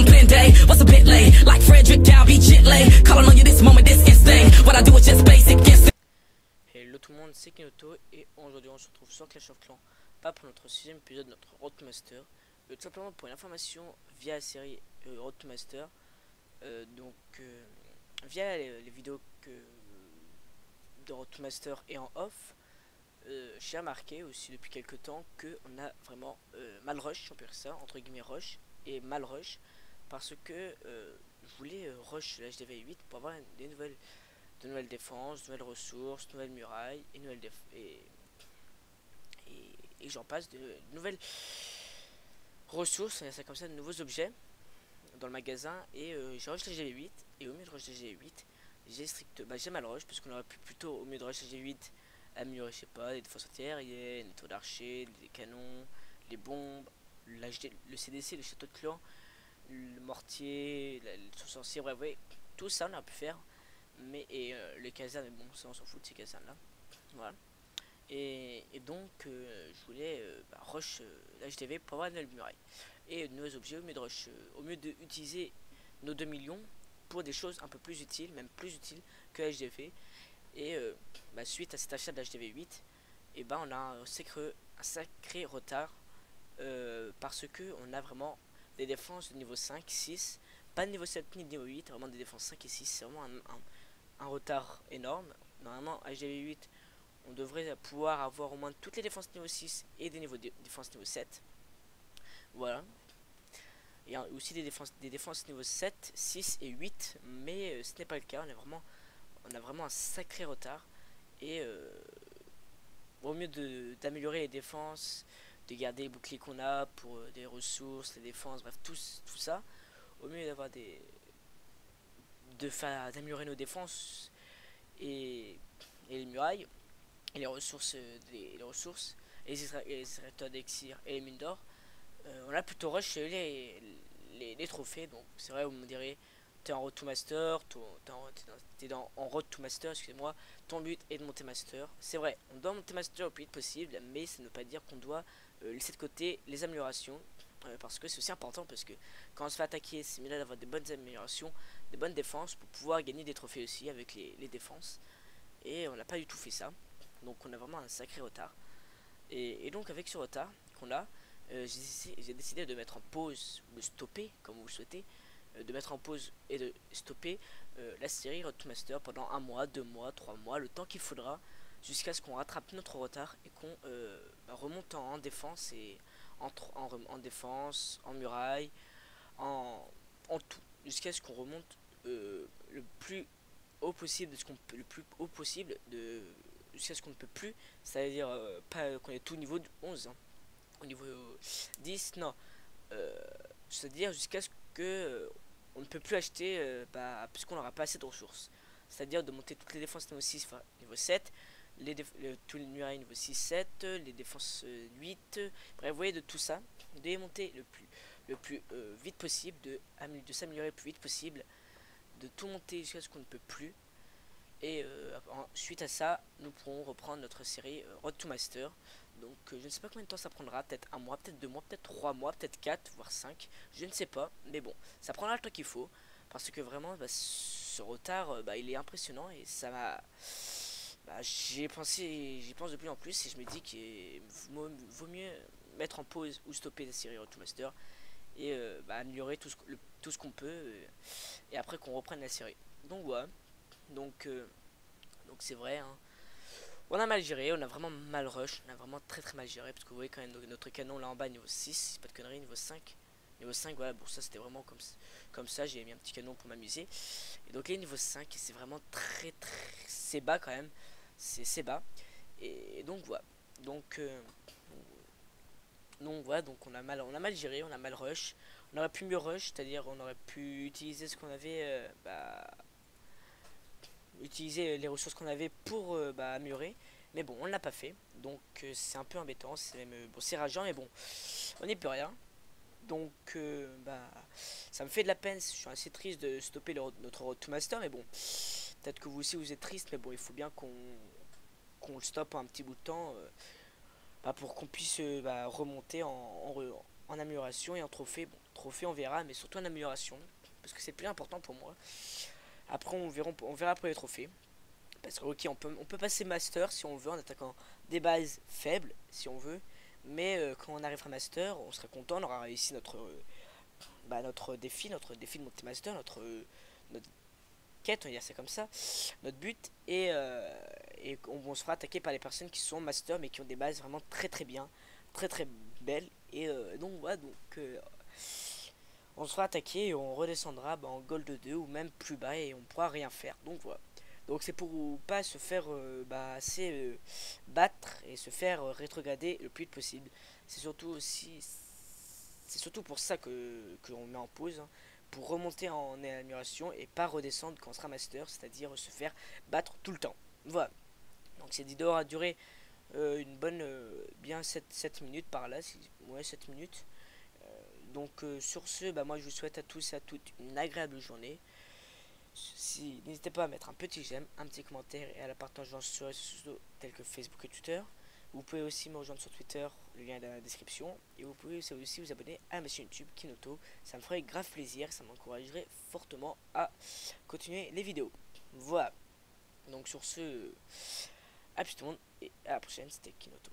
on clean day. What's a bit late? Like Frederick Dow, be gently. Calling on you this moment, this instinct. What I do is just basic instinct. Hello tout le monde, c'est Kinoto et aujourd'hui on se retrouve sur Clash of Clans, pas pour notre 6ème épisode de notre Roadmaster, tout simplement pour une information via la série Roadmaster, via les vidéos de Roadmaster et en off, j'ai remarqué aussi depuis quelques temps qu'on a vraiment mal rush, on peut dire ça, entre guillemets rush et mal rush, parce que je voulais rush la HDV 8 pour avoir de nouvelles défenses, de nouvelles ressources, de nouvelles murailles et et j'en passe, de nouvelles ressources, c'est comme ça, de nouveaux objets dans le magasin. Et j'ai rush la GV8 et au mieux de rush la GV8 j'ai mal rush parce qu'on aurait pu plutôt au mieux de rush la GV8 améliorer, je sais pas, les défenses antiaériennes, les tours d'archer, les canons, les bombes, le CDC, le château de clan, le mortier, le sorcier, bref, ouais, tout ça on a pu faire. Mais les casernes, bon, ça on s'en fout de ces casernes là, voilà. Et donc je voulais rush l'HDV pour avoir une nouvelle muraille et de nouveaux objets au mieux de rush, au mieux d'utiliser nos 2 millions pour des choses un peu plus utiles, même plus utiles que l'HDV. Et suite à cet achat de l'HDV 8, et on a un sacré retard parce que on a vraiment des défenses de niveau 5, 6, pas de niveau 7 ni de niveau 8, vraiment des défenses 5 et 6, c'est vraiment un retard énorme. Normalement HDV 8 on devrait pouvoir avoir au moins toutes les défenses niveau 6 et des niveaux défense niveau 7, voilà. Il y a aussi des défenses niveau 7, 6 et 8, mais ce n'est pas le cas, on a vraiment un sacré retard. Et au mieux d'améliorer les défenses, de garder les boucliers qu'on a pour des ressources, les défenses, bref, tout ça, au mieux d'avoir d'améliorer nos défenses et les murailles et les ressources, les extracteurs d'exir et les mines d'or, on a plutôt rush les trophées. Donc c'est vrai, vous me direz, t'es en road to master, t'es en road to master, excusez-moi, ton but est de monter master. C'est vrai, on doit monter master le plus vite possible, mais ça ne veut pas dire qu'on doit laisser de côté les améliorations, parce que c'est aussi important, parce que quand on se fait attaquer, c'est mieux d'avoir des bonnes améliorations, des bonnes défenses pour pouvoir gagner des trophées aussi avec les défenses. Et on n'a pas du tout fait ça, donc on a vraiment un sacré retard. Et donc avec ce retard qu'on a, j'ai décidé de mettre en pause, ou de stopper comme vous le souhaitez, de mettre en pause et de stopper la série Road to Master pendant 1 mois, 2 mois, 3 mois, le temps qu'il faudra jusqu'à ce qu'on rattrape notre retard et qu'on remonte en défense et en défense, en muraille, en tout, jusqu'à ce qu'on remonte le plus haut possible de ce qu'on peut, le plus haut possible jusqu'à ce qu'on ne peut plus, c'est-à-dire pas qu'on est tout au niveau du 11, hein, au niveau 10, non, c'est-à-dire jusqu'à ce que on ne peut plus acheter puisqu'on n'aura pas assez de ressources, c'est-à-dire de monter toutes les défenses niveau 6, enfin niveau 7, tous les murailles niveau 6, 7, les défenses 8, bref, vous voyez, de tout ça, de les monter le plus vite possible, de s'améliorer le plus vite possible, de tout monter jusqu'à ce qu'on ne peut plus. Et suite à ça, nous pourrons reprendre notre série Road to Master. Donc je ne sais pas combien de temps ça prendra, peut-être 1 mois, peut-être 2 mois, peut-être 3 mois, peut-être 4, voire 5, je ne sais pas. Mais bon, ça prendra le temps qu'il faut, parce que vraiment ce retard, il est impressionnant. Et ça m'a... j'y pense de plus en plus, et je me dis qu'il vaut mieux mettre en pause ou stopper la série Road to Master et améliorer tout ce qu'on peut, et après qu'on reprenne la série. Donc voilà. Donc c'est vrai, hein. On a mal géré, on a vraiment mal rush, on a vraiment très mal géré, parce que vous voyez quand même notre canon là en bas niveau 6, c'est pas de conneries, niveau 5, voilà, bon ça c'était vraiment comme ça, j'ai mis un petit canon pour m'amuser. Et donc les niveau 5, c'est vraiment c'est bas quand même, c'est bas. Et donc voilà, donc voilà, donc on a mal géré, on a mal rush, on aurait pu mieux rush, c'est-à-dire on aurait pu utiliser ce qu'on avait, utiliser les ressources qu'on avait pour améliorer, mais bon, on l'a pas fait, donc c'est un peu embêtant, c'est même bon, c'est rageant, mais bon, on n'est plus rien. Donc ça me fait de la peine, je suis assez triste de stopper notre Road to Master, mais bon, peut-être que vous aussi vous êtes triste, mais bon, il faut bien qu'on le stoppe un petit bout de temps pour qu'on puisse remonter en amélioration et en trophée. Bon, trophée on verra, mais surtout en amélioration, parce que c'est plus important pour moi. Après on verra pour les trophées. Parce que ok on peut passer master si on veut en attaquant des bases faibles si on veut. Mais quand on arrivera master, on serait content, on aura réussi notre défi de monter master, notre quête, on va dire c'est comme ça, notre but, et on se fera attaquer par les personnes qui sont master mais qui ont des bases vraiment très bien, très belles, et donc voilà, on se fera attaquer et on redescendra en gold 2 ou même plus bas et on pourra rien faire, donc voilà. Donc c'est pour pas se faire battre et se faire rétrograder le plus vite possible. C'est surtout pour ça que on met en pause, hein, pour remonter en amélioration et pas redescendre quand on sera master, c'est-à-dire se faire battre tout le temps. Voilà. Donc cette vidéo aura duré une bonne bien 7 minutes par là, ouais 7 minutes. Sur ce, moi je vous souhaite à tous et à toutes une agréable journée. N'hésitez pas à mettre un petit j'aime, un petit commentaire et à la partager sur les réseaux sociaux tels que Facebook et Twitter. Vous pouvez aussi me rejoindre sur Twitter, le lien est dans la description. Et vous pouvez aussi vous abonner à ma chaîne YouTube Kinoto. Ça me ferait grave plaisir, ça m'encouragerait fortement à continuer les vidéos. Voilà. Donc sur ce, à plus tout le monde et à la prochaine, c'était Kinoto.